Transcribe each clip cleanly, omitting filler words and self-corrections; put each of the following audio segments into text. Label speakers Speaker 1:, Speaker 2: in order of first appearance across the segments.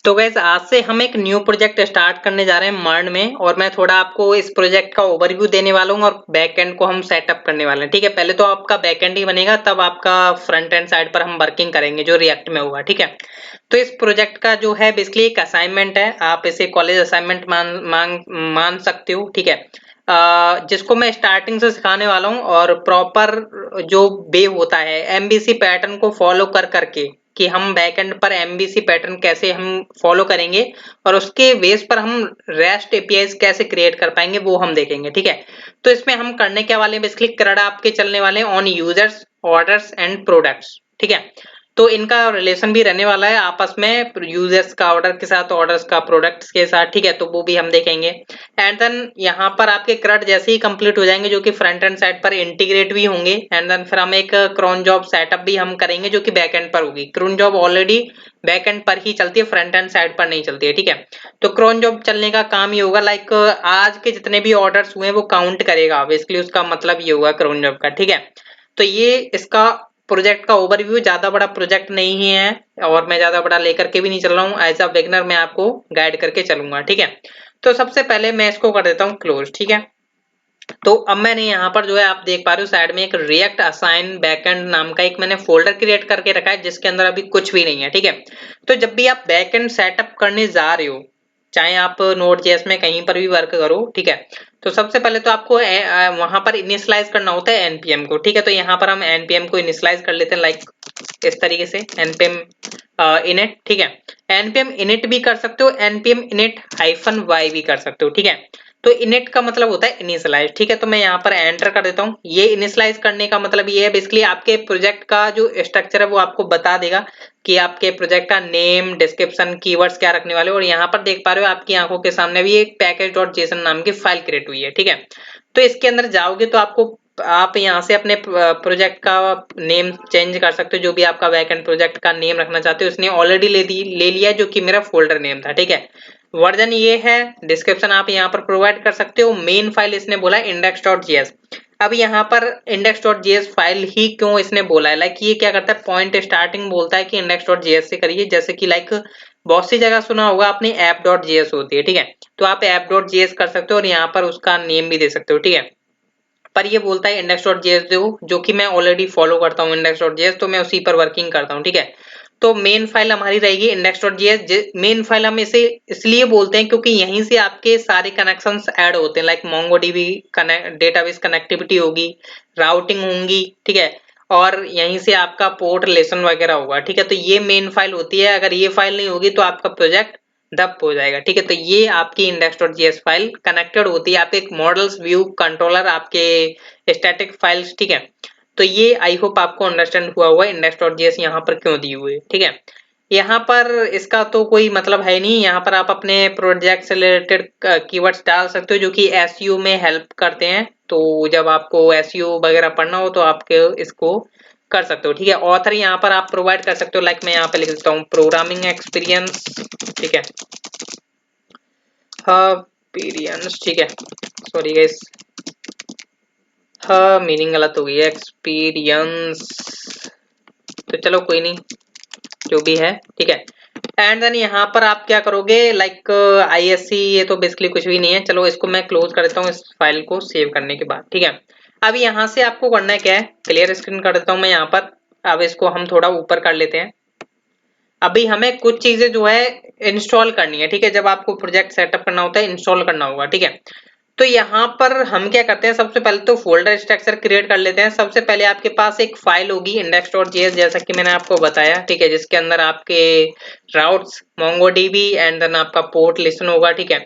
Speaker 1: तो गाइस आज से हम एक न्यू प्रोजेक्ट स्टार्ट करने जा रहे हैं मार्न में, और मैं थोड़ा आपको इस प्रोजेक्ट का ओवरव्यू देने वाला हूँ और बैक एंड को हम सेटअप करने वाले हैं। ठीक है, पहले तो आपका बैक एंड ही बनेगा, तब आपका फ्रंट एंड साइड पर हम वर्किंग करेंगे जो रिएक्ट में होगा। ठीक है, तो इस प्रोजेक्ट का जो है बेसिकली एक असाइनमेंट है, आप इसे कॉलेज असाइनमेंट मान सकते हो। ठीक है, जिसको मैं स्टार्टिंग से सिखाने वाला हूँ, और प्रॉपर जो वे होता है एमबीसी पैटर्न को फॉलो कर करके कि हम बैकएंड पर एमबीसी पैटर्न कैसे हम फॉलो करेंगे और उसके बेस पर हम रेस्ट एपीआईज कैसे क्रिएट कर पाएंगे वो हम देखेंगे। ठीक है, तो इसमें हम करने क्या वाले हैं, बेसिकली CRUD आपके चलने वाले हैं on users, orders and products. ठीक है, तो इनका रिलेशन भी रहने वाला है आपस में, यूजर्स का ऑर्डर के साथ, ऑर्डर्स का प्रोडक्ट्स के साथ। ठीक है, तो वो भी हम देखेंगे। एंड देन यहाँ पर आपके CRUD जैसे ही कंप्लीट हो जाएंगे जो कि फ्रंट एंड साइड पर इंटीग्रेट भी होंगे, एंड देन फिर हम एक cron जॉब सेटअप भी हम करेंगे जो कि बैक एंड पर होगी। cron job already back and पर ही चलती है, फ्रंट एंड साइड पर नहीं चलती है। ठीक है, तो cron जॉब चलने का काम ये होगा, लाइक आज के जितने भी ऑर्डर्स हुए वो काउंट करेगा, बेसिकली उसका मतलब ये होगा cron जॉब का। ठीक है, तो ये इसका प्रोजेक्ट का ओवरव्यू, ज्यादा बड़ा प्रोजेक्ट नहीं है और मैं ज्यादा बड़ा लेकर के भी नहीं चल रहा हूँ, एज अ बिगिनर मैं आपको गाइड करके चलूंगा। ठीक है, तो सबसे पहले मैं इसको कर देता हूँ क्लोज। ठीक है, तो अब मैंने यहाँ पर जो है आप देख पा रहे हो साइड में एक रिएक्ट असाइन बैकएंड नाम का एक मैंने फोल्डर क्रिएट करके रखा है जिसके अंदर अभी कुछ भी नहीं है। ठीक है, तो जब भी आप बैकएंड सेटअप करने जा रहे हो, चाहे आप Node.js में कहीं पर भी वर्क करो, ठीक है, तो सबसे पहले तो आपको वहां पर इनिशियलाइज करना होता है एनपीएम को। ठीक है, तो यहाँ पर हम एनपीएम को इनिशियलाइज कर लेते हैं लाइक इस तरीके से, npm init। ठीक है, npm init भी कर सकते हो, npm init -y भी कर सकते हो। ठीक है, तो इनिट का मतलब होता है इनिशियलाइज। ठीक है, तो मैं यहाँ पर एंटर कर देता हूँ। ये इनिशियलाइज करने का मतलब ये है बेसिकली आपके प्रोजेक्ट का जो स्ट्रक्चर है वो आपको बता देगा कि आपके प्रोजेक्ट का नेम, डिस्क्रिप्शन, कीवर्ड्स क्या रखने वाले हो। और यहाँ पर देख पा रहे हो आपकी आंखों के सामने भी एक package.json नाम की फाइल क्रिएट हुई है। ठीक है, तो इसके अंदर जाओगे तो आपको, आप यहाँ से अपने प्रोजेक्ट का नेम चेंज कर सकते हो, जो भी आपका बैकएंड प्रोजेक्ट का नेम रखना चाहते हो। इसने ऑलरेडी ले लिया जो कि मेरा फोल्डर नेम था। ठीक है, वर्जन ये है, डिस्क्रिप्शन आप यहाँ पर प्रोवाइड कर सकते हो। मेन फाइल इसने बोला index.js। अब यहाँ पर index.js फाइल ही क्यों इसने बोला है, लाइक ये क्या करता है, पॉइंट स्टार्टिंग बोलता है कि index.js से करिए, जैसे कि लाइक बहुत सी जगह सुना होगा आपने app.js होती है। ठीक है, तो आप app.js कर सकते हो और यहाँ पर उसका नेम भी दे सकते हो। ठीक है, पर ये बोलता है index.js दो, जो कि मैं ऑलरेडी फॉलो करता हूँ index.js, तो मैं उसी पर वर्किंग करता हूँ। ठीक है, तो मेन फाइल हमारी रहेगी index.js। मेन फाइल हम इसे इसलिए बोलते हैं क्योंकि यहीं से आपके सारे कनेक्शंस ऐड होते हैं, लाइक MongoDB डेटाबेस कनेक्टिविटी होगी, राउटिंग होंगी। ठीक है, और यहीं से आपका पोर्ट रिलेशन वगैरह होगा। ठीक है, तो ये मेन फाइल होती है, अगर ये फाइल नहीं होगी तो आपका प्रोजेक्ट दब हो जाएगा। ठीक है, तो ये आपकी index.js फाइल कनेक्टेड होती है, आप एक मॉडल्स व्यू कंट्रोलर आपके स्टैटिक फाइल्स। ठीक है, तो ये आई होप आपको अंडरस्टैंड हुआ होगा index.js यहाँ पर क्यों दी हुई है। ठीक है, यहाँ पर इसका तो कोई मतलब है नहीं, यहाँ पर आप अपने प्रोजेक्ट से रिलेटेड कीवर्ड्स डाल सकते हो जो कि एसईओ में हेल्प करते हैं। तो जब आपको एसईओ वगैरह पढ़ना हो तो आपके इसको कर सकते हो। ठीक है, ऑथर यहाँ पर आप प्रोवाइड कर सकते हो, लाइक मैं यहाँ पे लिख देता हूँ प्रोग्रामिंग एक्सपीरियंस। ठीक है, एक्सपीरियंस। ठीक है, सॉरी गाइस, हाँ मीनिंग गलत हो गई है, एक्सपीरियंस, तो चलो कोई नहीं, जो भी है। ठीक है, एंड देन यहाँ पर आप क्या करोगे, लाइक आईएससी, ये तो बेसिकली कुछ भी नहीं है। चलो इसको मैं क्लोज कर देता हूँ इस फाइल को सेव करने के बाद। ठीक है, अब यहाँ से आपको करना है क्या है, क्लियर स्क्रीन कर देता हूँ मैं यहाँ पर। अब इसको हम थोड़ा ऊपर कर लेते हैं। अभी हमें कुछ चीजें जो है इंस्टॉल करनी है। ठीक है, जब आपको प्रोजेक्ट सेटअप करना होता है इंस्टॉल करना होगा। ठीक है, तो यहाँ पर हम क्या करते हैं, सबसे पहले तो फोल्डर स्ट्रक्चर क्रिएट कर लेते हैं। सबसे पहले आपके पास एक फाइल होगी index.js, जैसा कि मैंने आपको बताया। ठीक है, जिसके अंदर आपके राउट्स, MongoDB एंड देन आपका पोर्ट लिस्ट होगा। ठीक है,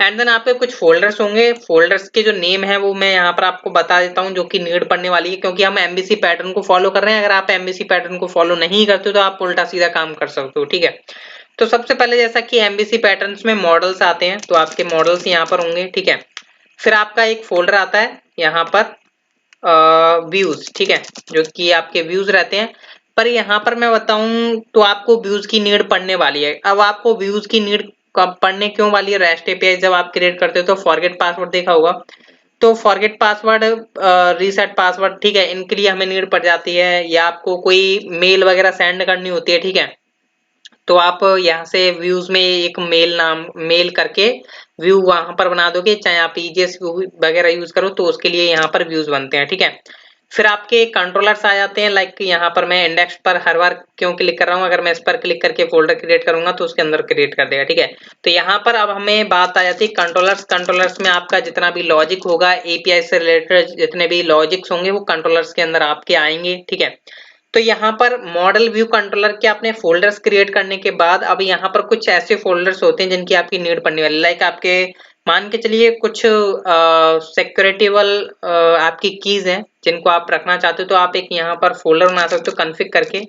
Speaker 1: एंड देन आपके कुछ फोल्डर्स होंगे, फोल्डर्स के जो नेम है वो मैं यहाँ पर आपको बता देता हूँ, जो कि नीड पड़ने वाली है क्योंकि हम एमबीसी पैटर्न को फॉलो कर रहे हैं। अगर आप एमबीसी पैटर्न को फॉलो नहीं करते हो तो आप उल्टा सीधा काम कर सकते हो। ठीक है, तो सबसे पहले जैसा कि एमबीसी पैटर्न्स में मॉडल्स आते हैं, तो आपके मॉडल्स यहाँ पर होंगे। ठीक है, फिर आपका एक फोल्डर आता है यहाँ पर व्यूज। ठीक है, जो कि आपके व्यूज रहते हैं। पर यहाँ पर मैं बताऊं तो आपको व्यूज की नीड पड़ने वाली है। अब आपको व्यूज की नीड कब पढ़ने क्यों वाली है, रेस्ट एपीआई जब आप क्रिएट करते हो तो फॉरगेट पासवर्ड देखा होगा, तो फॉरगेट पासवर्ड, रीसेट पासवर्ड, ठीक है, इनके लिए हमें नीड पड़ जाती है, या आपको कोई मेल वगैरह सेंड करनी होती है। ठीक है, तो आप यहाँ से व्यूज में एक मेल करके व्यू वहां पर बना दोगे, चाहे आप ईजीएस वगैरह यूज करो तो उसके लिए यहाँ पर व्यूज बनते हैं, ठीक है। फिर आपके कंट्रोलर्स आ जाते हैं, लाइक यहाँ पर मैं इंडेक्स पर हर बार क्यों क्लिक कर रहा हूँ, अगर मैं इस पर क्लिक करके फोल्डर क्रिएट करूंगा तो उसके अंदर क्रिएट कर देगा, ठीक है। तो यहाँ पर अब हमें बात आ जाती है कंट्रोलर्स में आपका जितना भी लॉजिक होगा, एपीआई से रिलेटेड जितने भी लॉजिक्स होंगे वो कंट्रोलर्स के अंदर आपके आएंगे, ठीक है। तो यहाँ पर मॉडल व्यू कंट्रोलर के अपने फोल्डर्स क्रिएट करने के बाद अब यहाँ पर कुछ ऐसे फोल्डर्स होते हैं जिनकी आपकी नीड पड़ने वाली, लाइक आपके मान के चलिए कुछ सिक्योरिटीबल आपकी कीज हैं जिनको आप रखना चाहते हो, तो आप एक यहाँ पर फोल्डर बना सकते हो कॉन्फ़िग करके,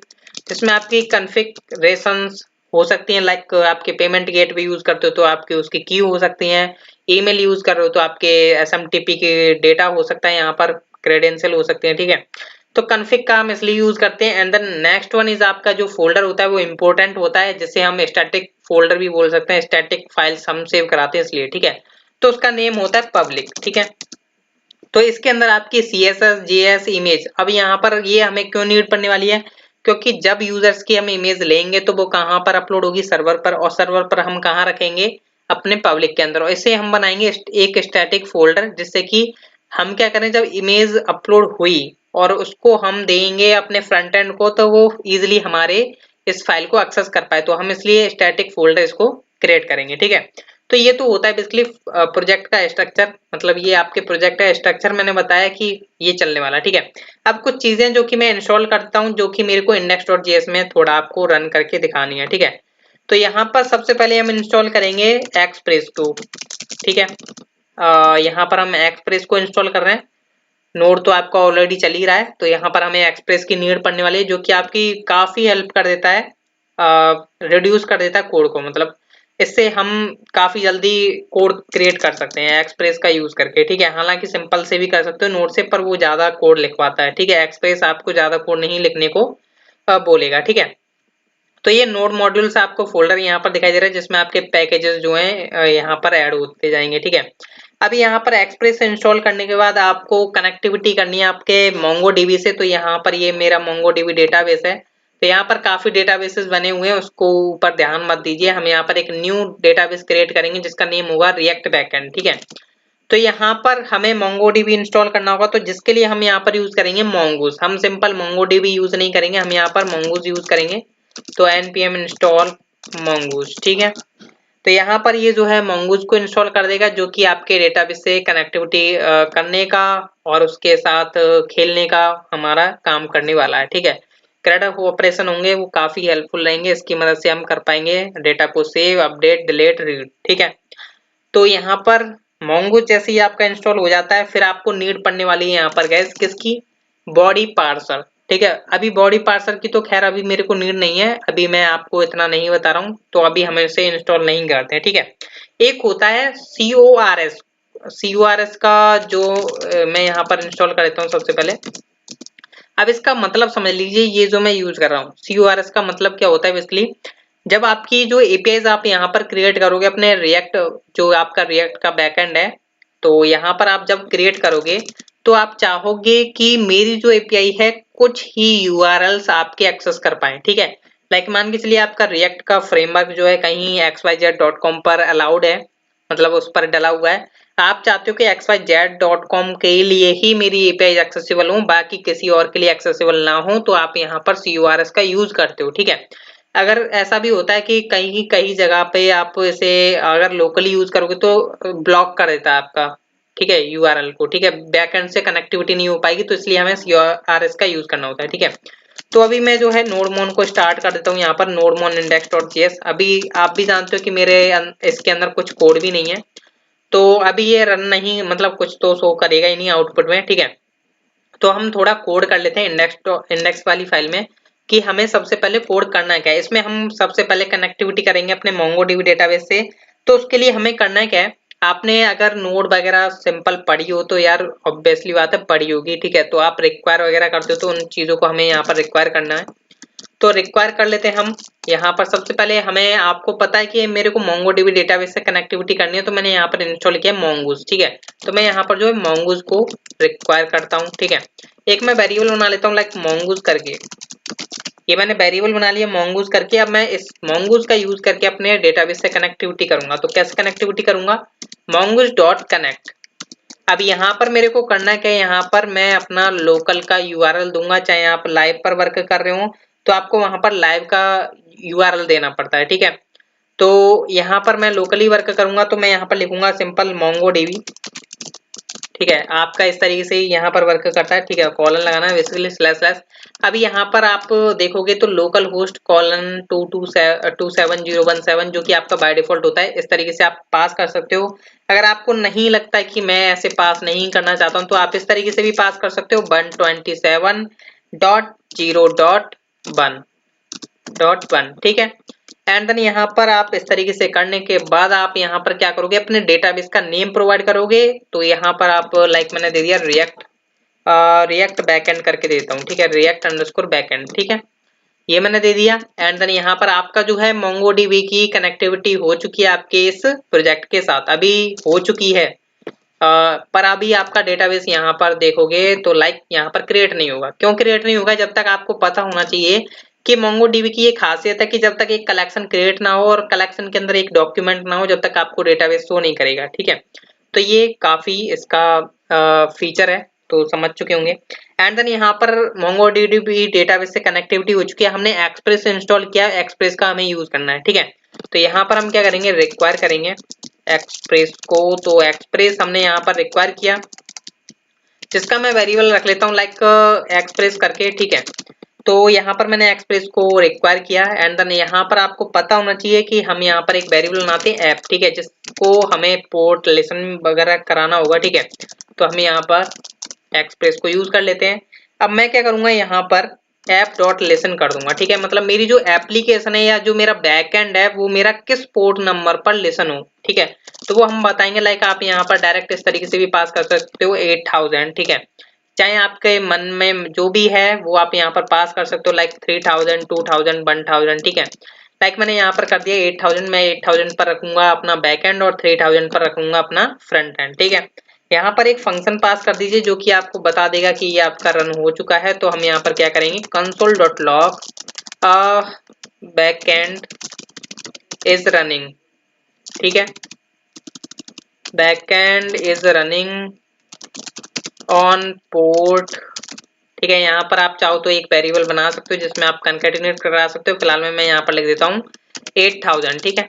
Speaker 1: जिसमें आपकी कॉन्फ़िगरेशंस हो सकती हैं, लाइक आपके पेमेंट गेटवे यूज करते हो तो आपके उसकी की हो सकती हैं, ईमेल यूज कर रहे हो तो आपके एसएमटीपी के डेटा हो सकता है, यहाँ पर क्रेडेंशियल हो सकते हैं, ठीक है। तो कॉन्फ़िग का हम इसलिए यूज करते हैं। And then next one is आपका जो फोल्डर होता है वो इंपॉर्टेंट होता है, जिसे हम स्टैटिक फोल्डर भी बोल सकते हैं, स्टैटिक फाइल्स हम सेव कराते हैं इसलिए, ठीक है। तो उसका नेम होता है पब्लिक, ठीक है। तो इसके अंदर आपकी CSS JS इमेज, अब यहाँ पर ये हमें क्यों नीड पड़ने वाली है, क्योंकि जब यूजर्स की हम इमेज लेंगे तो वो कहाँ पर अपलोड होगी, सर्वर पर, और सर्वर पर हम कहाँ रखेंगे, अपने पब्लिक के अंदर। और इसे हम बनाएंगे एक स्टैटिक फोल्डर, जिससे कि हम क्या करें, जब इमेज अपलोड हुई और उसको हम देंगे अपने फ्रंट एंड को तो वो इजिली हमारे इस फाइल को एक्सेस कर पाए, तो हम इसलिए स्टैटिक फोल्डर इसको क्रिएट करेंगे, ठीक है। तो ये तो होता है बेसिकली प्रोजेक्ट का स्ट्रक्चर, मतलब ये आपके प्रोजेक्ट का स्ट्रक्चर मैंने बताया कि ये चलने वाला, ठीक है। अब कुछ चीजें जो कि मैं इंस्टॉल करता हूँ, जो कि मेरे को index.js में थोड़ा आपको रन करके दिखानी है, ठीक है। तो यहाँ पर सबसे पहले हम इंस्टॉल करेंगे एक्सप्रेस को, ठीक है। यहाँ पर हम एक्सप्रेस को इंस्टॉल कर रहे हैं, नोड तो आपका ऑलरेडी चल ही रहा है, तो यहाँ पर हमें एक्सप्रेस की नीड पड़ने वाली है, जो कि आपकी काफी हेल्प कर देता है, रिड्यूस कर देता है कोड को, मतलब इससे हम काफी जल्दी कोड क्रिएट कर सकते हैं एक्सप्रेस का यूज करके, ठीक है। हालांकि सिंपल से भी कर सकते हो नोड से, पर वो ज्यादा कोड लिखवाता है, ठीक है। एक्सप्रेस आपको ज्यादा कोड नहीं लिखने को बोलेगा, ठीक है। तो ये नोड मॉड्यूल्स आपको फोल्डर यहाँ पर दिखाई दे रहा है, जिसमें आपके पैकेजेस जो हैं यहाँ पर ऐड होते जाएंगे, ठीक है। अब यहाँ पर एक्सप्रेस इंस्टॉल करने के बाद आपको कनेक्टिविटी करनी है आपके MongoDB से, तो यहाँ पर ये मेरा MongoDB डेटाबेस है, तो यहाँ पर काफी डेटाबेसेस बने हुए हैं, उसको ऊपर ध्यान मत दीजिए। हम यहाँ पर एक न्यू डेटाबेस क्रिएट करेंगे जिसका नेम होगा रिएक्ट बैकएंड, ठीक है। तो यहाँ पर हमें MongoDB इंस्टॉल करना होगा, तो जिसके लिए हम यहाँ पर यूज करेंगे Mongoose। हम सिंपल MongoDB यूज नहीं करेंगे, हम यहाँ पर Mongoose यूज करेंगे, तो npm install mongoose, ठीक है। तो यहाँ पर ये जो है mongoose को इंस्टॉल कर देगा, जो कि आपके डेटाबेस से कनेक्टिविटी करने का और उसके साथ खेलने का हमारा काम करने वाला है, ठीक है। CRUD ऑपरेशन होंगे वो काफी हेल्पफुल रहेंगे, इसकी मदद से हम कर पाएंगे डेटा को सेव, अपडेट, डिलीट, रीड, ठीक है। तो यहाँ पर mongoose जैसे ही आपका इंस्टॉल हो जाता है, फिर आपको नीड पड़ने वाली है यहाँ पर गैस किसकी, बॉडी पार्सर, ठीक है। अभी बॉडी पार्सर की तो खैर अभी मेरे को नीड नहीं है, अभी मैं आपको इतना नहीं बता रहा हूँ, तो अभी हम इसे इंस्टॉल नहीं करते हैं, ठीक है। एक होता है CORS का, जो मैं यहाँ पर इंस्टॉल कर देता हूँ सबसे पहले। अब इसका मतलब समझ लीजिए, ये जो मैं यूज कर रहा हूँ CORS का मतलब क्या होता है बेसिकली, जब आपकी जो एपीआईज आप यहाँ पर क्रिएट करोगे अपने रिएक्ट, जो आपका रिएक्ट का बैकएंड है, तो यहाँ पर आप जब क्रिएट करोगे तो आप चाहोगे कि मेरी जो एपीआई है कुछ ही यूआरएल्स आपके एक्सेस कर पाए, ठीक है। लाइक मान के चलिए आपका रिएक्ट का फ्रेमवर्क जो है कहीं xyz.com पर अलाउड है, मतलब उस पर डला हुआ है, आप चाहते हो कि xyz.com के लिए ही मेरी एपीआई एक्सेसिबल हो, बाकी किसी और के लिए एक्सेसिबल ना हो, तो आप यहाँ पर CORS का यूज करते हो, ठीक है। अगर ऐसा भी होता है कि कहीं कहीं जगह पे आप इसे अगर लोकली यूज करोगे तो ब्लॉक कर देता है आपका, ठीक है, यूआरएल को, ठीक है, बैकएंड से कनेक्टिविटी नहीं हो पाएगी, तो इसलिए हमें CORS का यूज करना होता है, ठीक है। तो अभी मैं जो है नोडमोन को स्टार्ट कर देता हूँ, यहाँ पर नोडमोन index.js। अभी आप भी जानते हो कि मेरे इसके अंदर कुछ कोड भी नहीं है, तो अभी ये रन नहीं, मतलब कुछ तो शो करेगा ही नहीं आउटपुट में, ठीक है। तो हम थोड़ा कोड कर लेते हैं इंडेक्स वाली फाइल में, कि हमें सबसे पहले कोड करना क्या है। इसमें हम सबसे पहले कनेक्टिविटी करेंगे अपने MongoDB डेटाबेस से, तो उसके लिए हमें करना क्या है, आपने अगर नोड वगैरह सिंपल पढ़ी हो तो यार ऑब्वियसली बात है पढ़ी होगी, ठीक है, तो आप रिक्वायर वगैरह करते हो तो उन चीजों को हमें यहाँ पर रिक्वायर करना है, तो रिक्वायर कर लेते हैं हम। यहाँ पर सबसे पहले हमें, आपको पता है कि मेरे को MongoDB डेटाबेस से कनेक्टिविटी करनी है, तो मैंने यहाँ पर इंस्टॉल किया Mongoose, ठीक है। तो मैं यहाँ पर जो है Mongoose को रिक्वायर करता हूँ, ठीक है। एक मैं वेरिएबल बना लेता हूँ लाइक Mongoose करके, ये मैंने वेरिएबल बना लिया mongoose करके। अब मैं इस mongoose का यूज करके अपने डेटाबेस से कनेक्टिविटी करूंगा। तो कैसे कनेक्टिविटी करूंगा, mongoose डॉट कनेक्ट। अब यहाँ पर मेरे को करना क्या है, यहाँ पर मैं अपना लोकल का यूआरएल दूंगा। चाहे आप लाइव पर वर्क कर रहे हो तो आपको वहां पर लाइव का यूआरएल देना पड़ता है, ठीक है। तो यहाँ पर मैं लोकली वर्क करूंगा तो मैं यहाँ पर लिखूंगा सिंपल MongoDB, ठीक है। आपका इस तरीके से यहाँ पर वर्क करता है, ठीक है। कॉलन लगाना है बेसिकली //। अभी यहाँ पर आप देखोगे तो लोकल होस्ट :227:017 जो कि आपका बाय डिफॉल्ट होता है, इस तरीके से आप पास कर सकते हो। अगर आपको नहीं लगता है कि मैं ऐसे पास नहीं करना चाहता हूँ तो आप इस तरीके से भी पास कर सकते हो, 127.0.1, ठीक है। एंड देन यहाँ पर आप इस तरीके से करने के बाद आप यहाँ पर क्या करोगे, अपने डेटाबेस का नेम प्रोवाइड करोगे। तो यहाँ पर आप लाइक मैंने दे दिया रिएक्ट बैकएंड करके देता हूँ, ठीक है, react_backend, ठीक है। ये मैंने दे दिया। एंड देन यहाँ पर आपका जो है MongoDB की कनेक्टिविटी हो चुकी है आपके इस प्रोजेक्ट के साथ, अभी हो चुकी है। पर अभी आपका डेटाबेस यहाँ पर देखोगे तो लाइक यहाँ पर क्रिएट नहीं होगा। क्यों क्रिएट नहीं होगा, जब तक आपको पता होना चाहिए कि MongoDB की ये खासियत है कि जब तक एक कलेक्शन क्रिएट ना हो और कलेक्शन के अंदर एक डॉक्यूमेंट ना हो, जब तक आपको डेटाबेस शो नहीं करेगा, ठीक है। तो ये काफी इसका फीचर है, तो समझ चुके होंगे। एंड देन यहाँ पर MongoDB डेटाबेस से कनेक्टिविटी हो चुकी है, हमने एक्सप्रेस इंस्टॉल किया, एक्सप्रेस का हमें यूज करना है, ठीक है। तो यहाँ पर हम क्या करेंगे, रिक्वायर करेंगे एक्सप्रेस को। तो एक्सप्रेस हमने यहाँ पर रिक्वायर किया, जिसका मैं वेरिएबल रख लेता हूँ लाइक एक्सप्रेस करके, ठीक है। तो यहाँ पर मैंने एक्सप्रेस को रिक्वायर किया। एंड देन यहाँ पर आपको पता होना चाहिए कि हम यहाँ पर एक वेरिएबल बनाते हैं ऐप, ठीक है, जिसको हमें पोर्ट लिसन वगैरह कराना होगा, ठीक है। तो हम यहाँ पर एक्सप्रेस को यूज कर लेते हैं। अब मैं क्या करूंगा, यहाँ पर app.listen कर दूंगा, ठीक है। मतलब मेरी जो एप्लीकेशन है या जो मेरा बैकएंड है वो मेरा किस पोर्ट नंबर पर लिसन हो, ठीक है। तो वो हम बताएंगे, लाइक आप यहाँ पर डायरेक्ट इस तरीके से भी पास कर सकते हो 8000, ठीक है। चाहे आपके मन में जो भी है वो आप यहाँ पर पास कर सकते हो, लाइक 3000, 2000, 1000, ठीक है। लाइक मैंने यहाँ पर कर दिया 8000, मैं 8000 पर रखूंगा अपना बैकएंड और 3000 पर रखूंगा अपना फ्रंट एंड, ठीक है। यहाँ पर एक फंक्शन पास कर दीजिए जो कि आपको बता देगा कि ये आपका रन हो चुका है। तो हम यहाँ पर क्या करेंगे, console.log बैकएंड इज रनिंग, ठीक है, backend is running on port, ठीक है। यहाँ पर आप चाहो तो एक वेरिएबल बना सकते हो जिसमें आप कंकैटिनेट करा सकते हो। फिलहाल में मैं यहाँ पर लिख देता हूँ 8000, ठीक है।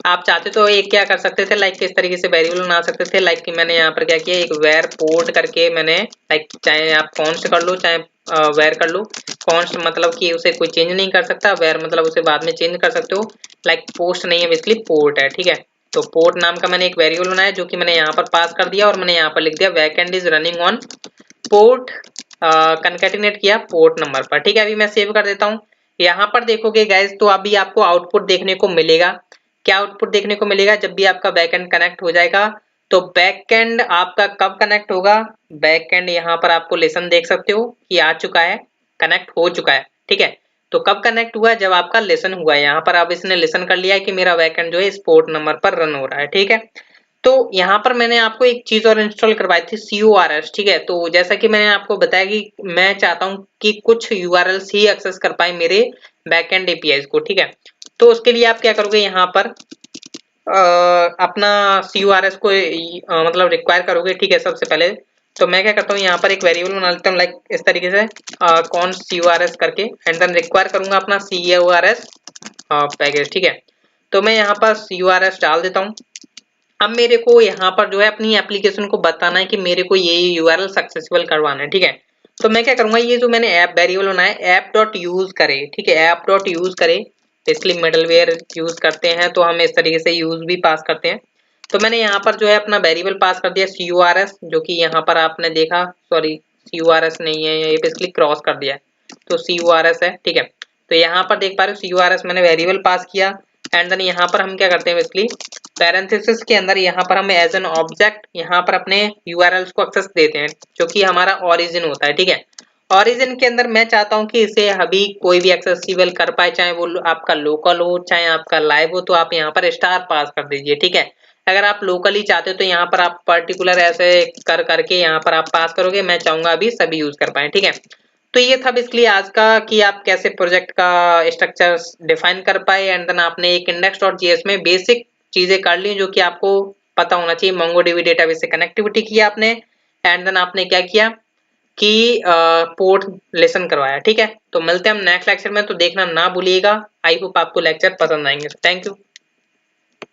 Speaker 1: आप चाहते तो एक क्या कर सकते थे, लाइक किस तरीके से वेरिएबल बना सकते थे, लाइक कि मैंने यहाँ पर क्या किया, एक वेर पोर्ट करके मैंने, लाइक चाहे आप कॉन्स्ट कर लो चाहे वेर कर लो। कॉन्स्ट मतलब कि उसे कोई चेंज नहीं कर सकता, वेर मतलब उसे बाद में चेंज कर सकते हो। लाइक पोस्ट नहीं है, बेसिकली पोर्ट है, ठीक है। तो पोर्ट नाम का मैंने एक वेरिएबल बनाया जो कि मैंने यहाँ पर पास कर दिया और मैंने यहाँ पर लिख दिया backend is running on port, concatenate किया पोर्ट नंबर पर, ठीक है। अभी मैं सेव कर देता हूँ। यहाँ पर देखोगे गाइस तो अभी आपको आउटपुट देखने को मिलेगा। क्या आउटपुट देखने को मिलेगा, जब भी आपका बैकएंड कनेक्ट हो जाएगा तो बैकएंड आपका कब कनेक्ट होगा, बैकएंड यहाँ पर आपको लेसन देख सकते हो कि आ चुका है, कनेक्ट हो चुका है, ठीक है। तो कब कनेक्ट हुआ, जब आपका लेसन हुआ है। यहाँ पर अब इसने लेसन कर लिया है कि मेरा बैकएंड जो है इस पोर्ट नंबर पर रन हो रहा है, ठीक है। तो यहाँ पर मैंने आपको एक चीज और इंस्टॉल करवाई थी CORS, ठीक है। तो जैसा कि मैंने आपको बताया कि मैं चाहता हूँ कि कुछ URLs ही एक्सेस कर पाए मेरे बैकएंड APIs को, ठीक है। तो उसके लिए आप क्या करोगे, यहाँ पर अपना CORS को मतलब रिक्वायर करोगे, ठीक है। सबसे पहले तो मैं क्या करता हूँ, यहाँ पर एक वेरिएबल बना लेता हूँ लाइक इस तरीके से const CORS करके, एंड देन रिक्वायर करूंगा अपना CORS पैकेज, ठीक है। तो मैं यहाँ पर CORS डाल देता हूँ। अब मेरे को यहाँ पर जो है अपनी एप्लीकेशन को बताना है कि मेरे को ये URL सक्सेसफुल करवाना है, ठीक है। तो मैं क्या करूंगा, ये जो मैंने ऐप वेरिएबल बनाया ऐप डॉट यूज करे, ठीक है, ऐप डॉट यूज करे, इसलिए मिडलवेयर यूज करते हैं तो हम इस तरीके से यूज भी पास करते हैं। तो मैंने यहाँ पर जो है अपना वेरिएबल पास कर दिया CORS, जो कि यहाँ पर आपने देखा, सॉरी CORS नहीं है, ये बेसिकली क्रॉस कर दिया है, तो CORS है, ठीक है। तो यहाँ पर देख पा रहे हो CORS मैंने वेरिएबल पास किया। एंड देन यहाँ पर हम क्या करते हैं, बेसिकली पैरेंथेसिस के अंदर यहाँ पर हम एज एन ऑब्जेक्ट यहाँ पर अपने URLs को एक्सेस देते हैं जो कि हमारा ओरिजिन होता है, ठीक है। ओरिजिन के अंदर मैं चाहता हूँ कि इसे अभी कोई भी एक्सेसिबल कर पाए, चाहे वो आपका लोकल हो चाहे आपका लाइव हो, तो आप यहाँ पर स्टार पास कर दीजिए, ठीक है। अगर आप लोकली चाहते हो तो यहाँ पर आप पर्टिकुलर ऐसे कर करके यहाँ पर आप पास करोगे, मैं चाहूंगा अभी सभी यूज कर पाए, ठीक है। तो ये था बेसिकली आज का कि आप कैसे प्रोजेक्ट का स्ट्रक्चर डिफाइन कर पाए एंड देन आपने एक index.js में बेसिक चीजें कर ली जो कि आपको पता होना चाहिए। MongoDB डेटाबेस से कनेक्टिविटी की आपने एंड देन आपने क्या किया कि पोर्ट लेसन करवाया। ठीक है, तो मिलते हैं हम नेक्स्ट लेक्चर में, तो देखना ना भूलिएगा। आई होप आपको लेक्चर पसंद आएंगे। Thank you.